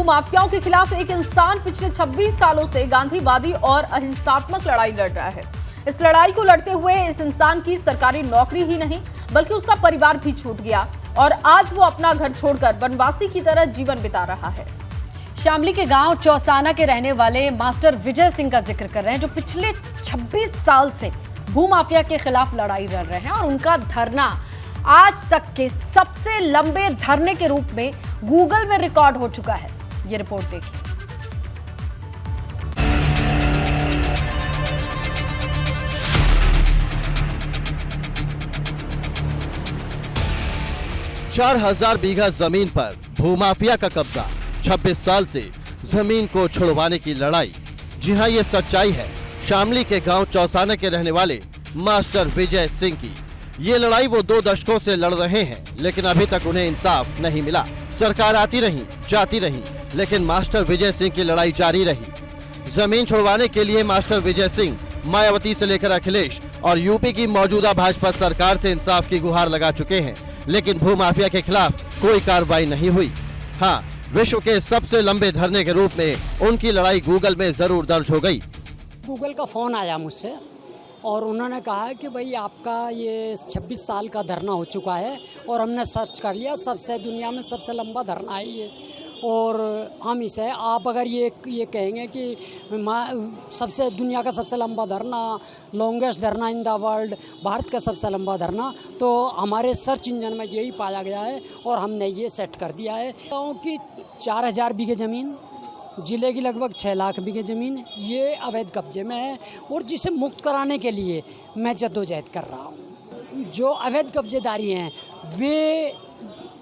भूमाफियाओं के खिलाफ एक इंसान पिछले 26 सालों से गांधीवादी और अहिंसात्मक लड़ाई लड़ रहा है। इस लड़ाई को लड़ते हुए इस इंसान की सरकारी नौकरी ही नहीं बल्कि उसका परिवार भी छूट गया और आज वो अपना घर छोड़कर वनवासी की तरह जीवन बिता रहा है। शामली के गांव चौसाना के रहने वाले मास्टर विजय सिंह का जिक्र कर रहे हैं, जो पिछले 26 साल से भूमाफिया के खिलाफ लड़ाई लड़ रहे हैं और उनका धरना आज तक के सबसे लंबे धरने के रूप में गूगल में रिकॉर्ड हो चुका है। ये रिपोर्ट देखिए। चार 4000 बीघा जमीन पर भूमाफिया का कब्जा, 26 साल से जमीन को छुड़वाने की लड़ाई। जी हां, ये सच्चाई है शामली के गांव चौसाना के रहने वाले मास्टर विजय सिंह की। ये लड़ाई वो 2 दशकों से लड़ रहे हैं, लेकिन अभी तक उन्हें इंसाफ नहीं मिला। सरकार आती रही, जाती रही, लेकिन मास्टर विजय सिंह की लड़ाई जारी रही। जमीन छुड़वाने के लिए मास्टर विजय सिंह मायावती से लेकर अखिलेश और यूपी की मौजूदा भाजपा सरकार से इंसाफ की गुहार लगा चुके हैं, लेकिन भूमाफिया के खिलाफ कोई कार्रवाई नहीं हुई। हाँ, विश्व के सबसे लंबे धरने के रूप में उनकी लड़ाई गूगल में जरूर दर्ज हो गई। गूगल का फोन आया मुझसे और उन्होंने कहा कि भाई आपका ये 26 साल का धरना हो चुका है और हमने सर्च कर लिया, सबसे दुनिया में सबसे लंबा धरना है ये। और हम इसे आप अगर ये कहेंगे कि सबसे दुनिया का सबसे लंबा धरना, लॉन्गेस्ट धरना इन द वर्ल्ड, भारत का सबसे लंबा धरना, तो हमारे सर्च इंजन में यही पाया गया है और हमने ये सेट कर दिया है। गाँव की 4000 बीघे ज़मीन, जिले की लगभग 6 लाख बीघे ज़मीन ये अवैध कब्जे में है और जिसे मुक्त कराने के लिए मैं जद्दोजहद कर रहा हूँ। जो अवैध कब्जेदारी हैं वे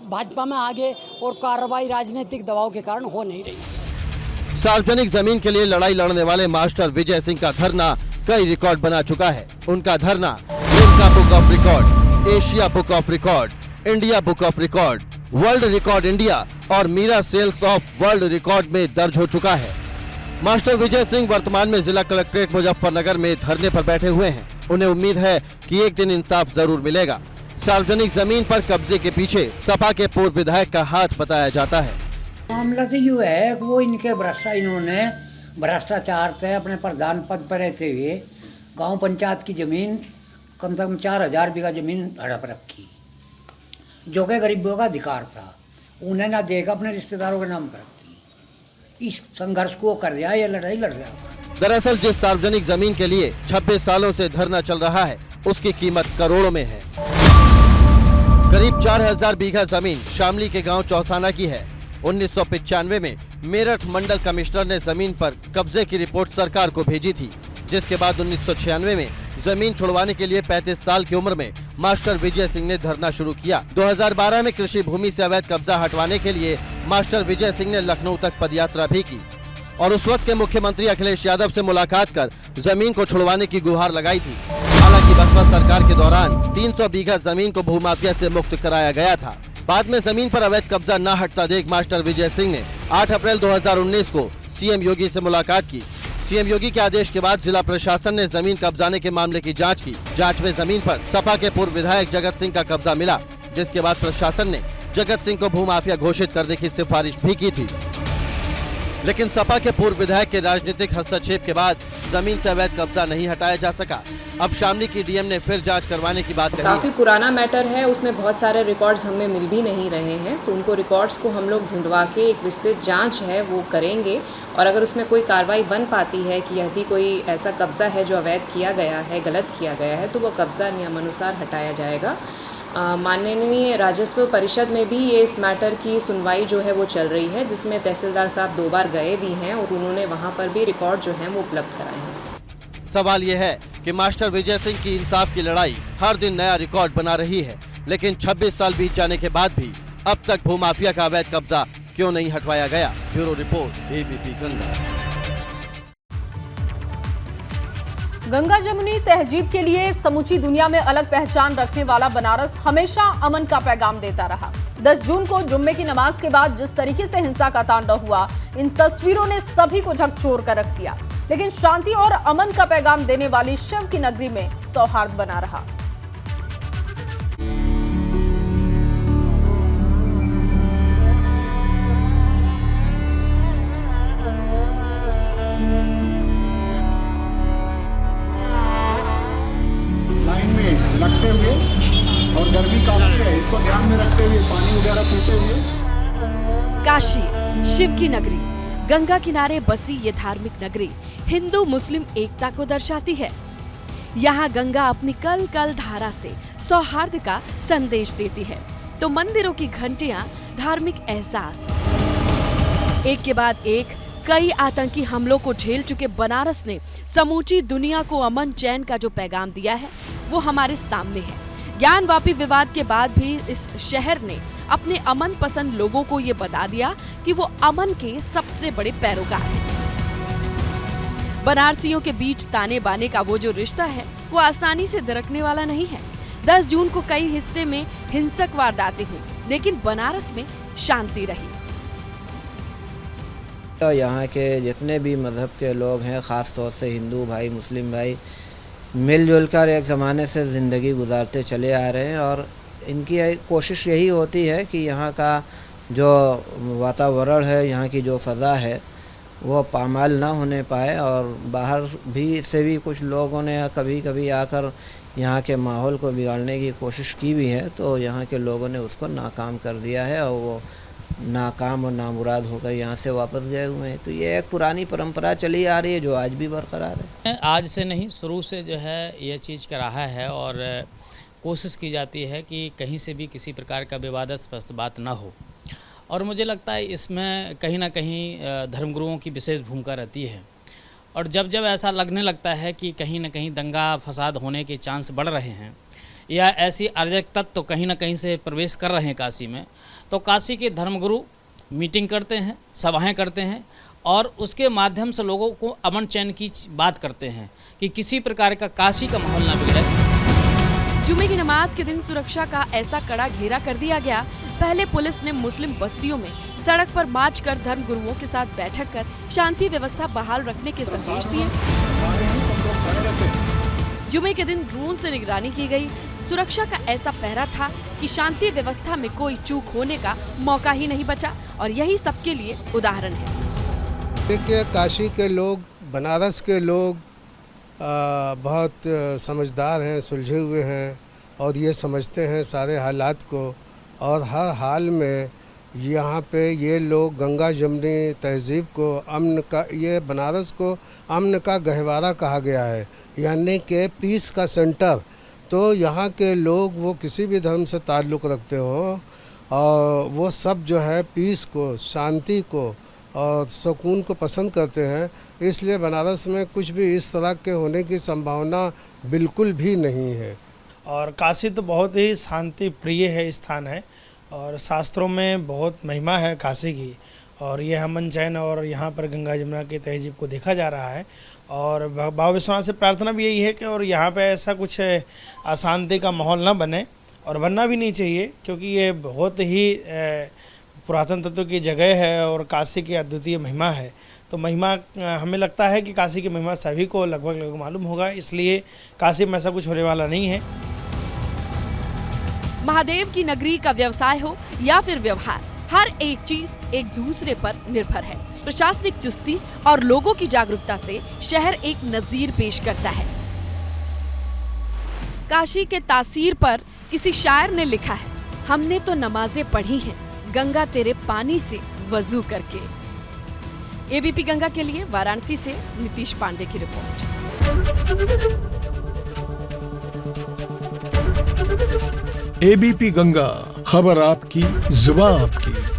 भाजपा में आगे और कार्रवाई राजनीतिक दबाव के कारण हो नहीं रही। सार्वजनिक जमीन के लिए लड़ाई लड़ने वाले मास्टर विजय सिंह का धरना कई रिकॉर्ड बना चुका है। उनका धरना Limca book of record, Asia book of record, India book of record, world record India और मीरा सेल्स ऑफ वर्ल्ड रिकॉर्ड में दर्ज हो चुका है। मास्टर विजय सिंह वर्तमान में जिला कलेक्ट्रेट मुजफ्फरनगर में धरने पर बैठे हुए हैं। उन्हें उम्मीद है कि एक दिन इंसाफ जरूर मिलेगा। सार्वजनिक जमीन पर कब्जे के पीछे सपा के पूर्व विधायक का हाथ बताया जाता है। मामला तो यूँ है कि वो इनोंने भ्रष्टाचार पे अपने प्रधान पद पर रहते हुए गांव पंचायत की जमीन कम से कम 4000 बीघा जमीन हड़प रखी, जो कि गरीबों का अधिकार था। उन्हें ना देखा, अपने रिश्तेदारों के नाम पर रखी। इस संघर्ष को कर रहा है, ये लड़ाई लड़ रहा है। दरअसल जिस सार्वजनिक जमीन के लिए 26 सालों से धरना चल रहा है, उसकी कीमत करोड़ों में है। करीब 4000 बीघा जमीन शामली के गांव चौसाना की है। 1995 में मेरठ मंडल कमिश्नर ने जमीन पर कब्जे की रिपोर्ट सरकार को भेजी थी, जिसके बाद 1996 में जमीन छुड़वाने के लिए 35 साल की उम्र में मास्टर विजय सिंह ने धरना शुरू किया। 2012 में कृषि भूमि से अवैध कब्जा हटवाने के लिए मास्टर विजय सिंह ने लखनऊ तक पदयात्रा भी की और उस वक्त के मुख्यमंत्री अखिलेश यादव से मुलाकात कर जमीन को छुड़वाने की गुहार लगाई थी। हालांकि बसपा सरकार के दौरान 300 बीघा जमीन को भूमाफिया से मुक्त कराया गया था। बाद में जमीन पर अवैध कब्जा न हटता देख मास्टर विजय सिंह ने 8 अप्रैल 2019 को सीएम योगी से मुलाकात की। सीएम योगी के आदेश के बाद जिला प्रशासन ने जमीन कब्जाने के मामले की जांच की। जांच में जमीन पर सपा के पूर्व विधायक जगत सिंह का कब्जा मिला, जिसके बाद प्रशासन ने जगत सिंह को भूमाफिया घोषित करने की सिफारिश भी की थी। लेकिन सपा के पूर्व विधायक के राजनीतिक हस्तक्षेप के बाद जमीन से अवैध कब्जा नहीं हटाया जा सका। अब शामली की डीएम ने फिर जांच करवाने की बात कही। काफ़ी पुराना मैटर है, उसमें बहुत सारे रिकॉर्ड्स हमें मिल भी नहीं रहे हैं, तो उनको रिकॉर्ड्स को हम लोग ढूंढवा के एक विस्तृत जांच है वो करेंगे और अगर उसमें कोई कार्रवाई बन पाती है कि यदि कोई ऐसा कब्जा है जो अवैध किया गया है, गलत किया गया है, तो वो कब्जा नियमानुसार हटाया जाएगा। माननीय राजस्व परिषद में भी ये इस मैटर की सुनवाई जो है वो चल रही है, जिसमें तहसीलदार साहब 2 बार गए भी हैं और उन्होंने वहाँ पर भी रिकॉर्ड जो है वो उपलब्ध कराए हैं। सवाल ये है कि मास्टर विजय सिंह की इंसाफ की लड़ाई हर दिन नया रिकॉर्ड बना रही है, लेकिन 26 साल बीत जाने के बाद भी अब तक भूमाफिया का अवैध कब्जा क्यों नहीं हटवाया गया? Bureau report, ABP Ganga. Ganga Jamuni तहजीब के लिए समूची दुनिया में अलग पहचान रखने वाला बनारस हमेशा अमन का पैगाम देता रहा। 10 जून को जुम्मे की नमाज के बाद जिस तरीके से हिंसा का तांडव हुआ, इन तस्वीरों ने सभी को झकझोर कर रख दिया। लेकिन शांति और अमन का पैगाम देने वाली शिव की नगरी में सौहार्द बना रहा। काशी, शिव की नगरी, गंगा किनारे बसी ये धार्मिक नगरी हिंदू मुस्लिम एकता को दर्शाती है। यहाँ गंगा अपनी कल कल धारा से सौहार्द का संदेश देती है, तो मंदिरों की घंटियां धार्मिक एहसास। एक के बाद एक कई आतंकी हमलों को झेल चुके बनारस ने समूची दुनिया को अमन चैन का जो पैगाम दिया है वो हमारे सामने है। ज्ञानवापी विवाद के बाद भी इस शहर ने अपने अमन पसंद लोगों को ये बता दिया कि वो अमन के सबसे बड़े पैरोकार हैं। बनारसियों के बीच ताने बाने का वो जो रिश्ता है वो आसानी से दरकने वाला नहीं है। 10 जून को कई हिस्से में हिंसक वारदातें हुई, लेकिन बनारस में शांति रही। तो यहाँ के जितने भी मज़हब के लोग हैं, ख़ास तौर से हिंदू भाई मुस्लिम भाई, मिलजुल कर एक ज़माने से ज़िंदगी गुजारते चले आ रहे हैं और इनकी कोशिश यही होती है कि यहाँ का जो वातावरण है, यहाँ की जो फ़ज़ा है वो पामाल ना होने पाए। और बाहर भी से भी कुछ लोगों ने कभी कभी आकर यहाँ के माहौल को बिगाड़ने की कोशिश की भी है, तो यहाँ के लोगों ने उसको नाकाम कर दिया है और वो नाकाम और नामुराद होकर यहाँ से वापस गए हुए हैं। तो ये एक पुरानी परंपरा चली आ रही है जो आज भी बरकरार है। आज से नहीं, शुरू से जो है ये चीज़ कर रहा है और कोशिश की जाती है कि कहीं से भी किसी प्रकार का विवादास्पद बात ना हो। और मुझे लगता है इसमें कहीं ना कहीं धर्मगुरुओं की विशेष भूमिका रहती है। और जब जब ऐसा लगने लगता है कि कहीं ना कहीं दंगा फसाद होने के चांस बढ़ रहे हैं या ऐसी अराजक तत्व कहीं ना कहीं से प्रवेश कर रहे हैं काशी में, तो काशी के धर्मगुरु मीटिंग करते हैं, सभाएं करते हैं और उसके माध्यम से लोगों को अमन चैन की बात करते हैं कि किसी प्रकार का काशी का माहौल ना बिगड़े। जुमे की नमाज के दिन सुरक्षा का ऐसा कड़ा घेरा कर दिया गया। पहले पुलिस ने मुस्लिम बस्तियों में सड़क पर मार्च कर धर्म गुरुओं के साथ बैठक कर शांति व्यवस्था बहाल रखने के संदेश दिए। जुमे के दिन ड्रोन से निगरानी की गई। सुरक्षा का ऐसा पहरा था कि शांति व्यवस्था में कोई चूक होने का मौका ही नहीं बचा और यही सबके लिए उदाहरण है। देखिए, काशी के लोग, बनारस के लोग बहुत समझदार हैं, सुलझे हुए हैं और ये समझते हैं सारे हालात को। और हर हाल में यहाँ पे ये लोग गंगा जमुनी तहज़ीब को अमन का, ये बनारस को अमन का गहवारा कहा गया है, यानी कि पीस का सेंटर। तो यहाँ के लोग वो किसी भी धर्म से ताल्लुक़ रखते हो और वो सब जो है पीस को, शांति को और सुकून को पसंद करते हैं। इसलिए बनारस में कुछ भी इस तरह के होने की संभावना बिल्कुल भी नहीं है। और काशी तो बहुत ही शांति प्रिय है स्थान है और शास्त्रों में बहुत महिमा है काशी की। और ये अमन चैन और यहाँ पर गंगा जमुना की तहजीब को देखा जा रहा है। और बाबा विश्वनाथ से प्रार्थना भी यही है कि और यहाँ पे ऐसा कुछ अशांति का माहौल ना बने और बनना भी नहीं चाहिए, क्योंकि ये बहुत ही पुरातन तत्व की जगह है और काशी की अद्वितीय महिमा है। तो महिमा, हमें लगता है कि काशी की महिमा सभी को लगभग मालूम होगा, इसलिए काशी में ऐसा कुछ होने वाला नहीं है। महादेव की नगरी का व्यवसाय हो या फिर व्यवहार, हर एक चीज एक दूसरे पर निर्भर है। प्रशासनिक चुस्ती और लोगों की जागरूकता से शहर एक नजीर पेश करता है। काशी के तासीर पर किसी शायर ने लिखा है, हमने तो नमाजें पढ़ी हैं गंगा तेरे पानी से वजू करके। एबीपी गंगा के लिए वाराणसी से नीतीश पांडे की रिपोर्ट। एबीपी गंगा, खबर आपकी, जुबान आपकी।